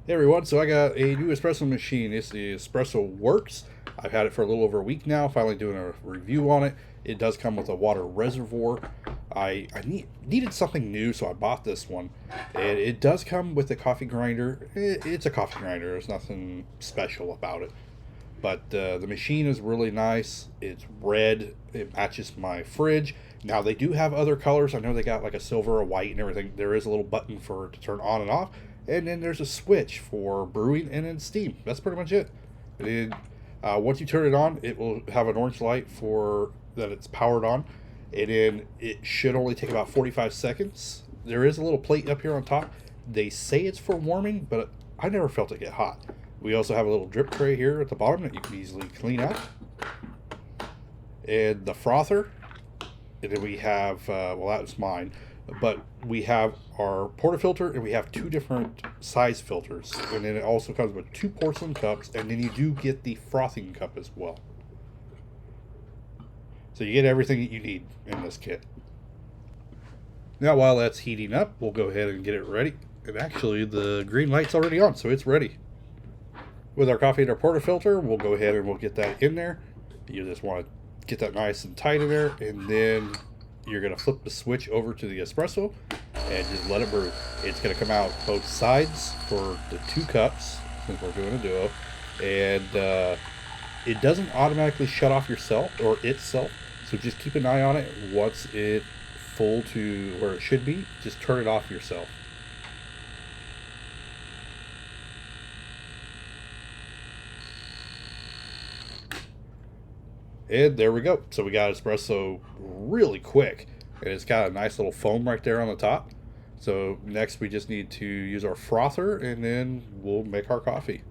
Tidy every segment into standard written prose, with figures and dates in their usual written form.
Hey everyone, so I got a new espresso machine. It's the Espressoworks. I've had it for a little over a week now, finally doing a review on it. It does come with a water reservoir. I needed something new, so I bought this one. And it does come with a coffee grinder. It's a coffee grinder, there's nothing special about it. But the machine is really nice. It's red, it matches my fridge. Now they do have other colors. I know they got like a silver, a white, and everything. There is a little button for it to turn on and off. And then there's a switch for brewing and then steam. That's pretty much it. Once you turn it on, it will have an orange light for that it's powered on. And then it should only take about 45 seconds. There is a little plate up here on top. They say it's for warming, but I never felt it get hot. We also have a little drip tray here at the bottom that you can easily clean out. And the frother. And then we have, well, that was mine. But we have our portafilter, and we have two different size filters. And then it also comes with two porcelain cups, and then you do get the frothing cup as well. So you get everything that you need in this kit. Now while that's heating up, we'll go ahead and get it ready. And actually the green light's already on, so it's ready. With our coffee and our portafilter, we'll go ahead and we'll get that in there. You just want to get that nice and tight in there, and then you're going to flip the switch over to the espresso and just let it brew. It's going to come out both sides for the two cups, since we're doing a duo, and it doesn't automatically shut off yourself or itself, so just keep an eye on it. Once it's full to where it should be, just turn it off yourself. And there we go. So we got espresso really quick. And it's got a nice little foam right there on the top. So next we just need to use our frother, and then we'll make our coffee.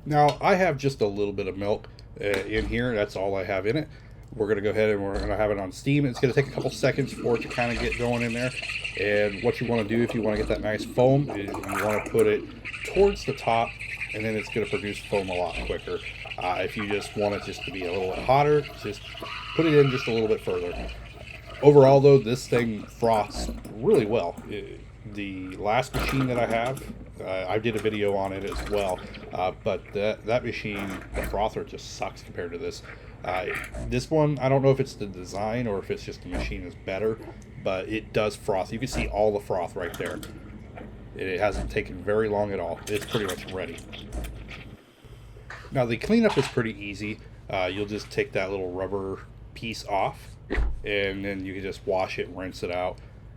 Now I have just a little bit of milk in here. That's all I have in it. We're going to go ahead and we're going to have it on steam. It's going to take a couple seconds for it to kind of get going in there. And what you want to do if you want to get that nice foam is you want to put it towards the top, and then it's going to produce foam a lot quicker. If you just want it just to be a little bit hotter, just put it in just a little bit further. Overall, though, this thing froths really well. The last machine that I have, I did a video on it as well, but that machine, the frother just sucks compared to this. This one, I don't know if it's the design or if it's just the machine is better, but it does froth. You can see all the froth right there. It hasn't taken very long at all. It's pretty much ready. Now the cleanup is pretty easy. You'll just take that little rubber piece off, and then you can just wash it and rinse it out.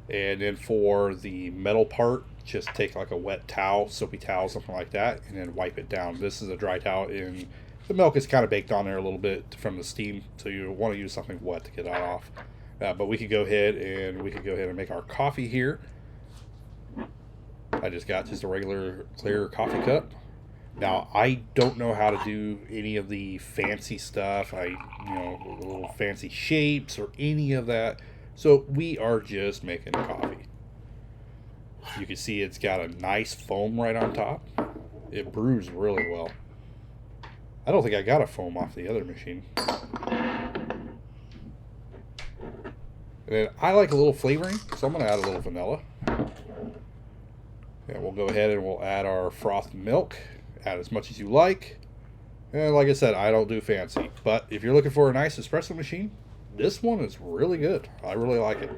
And then for the metal part, just take like a wet towel, soapy towel, something like that, and then wipe it down. This is a dry towel, and the milk is kind of baked on there a little bit from the steam, so you want to use something wet to get that off. But we could go ahead and make our coffee here. I just got just a regular clear coffee cup. Now, I don't know how to do any of the fancy stuff, little fancy shapes or any of that. So we are just making coffee. You can see it's got a nice foam right on top. It brews really well. I don't think I got a foam off the other machine. And then I like a little flavoring, so I'm going to add a little vanilla. And we'll go ahead and we'll add our frothed milk. Add as much as you like. And like I said, I don't do fancy. But if you're looking for a nice espresso machine, this one is really good. I really like it.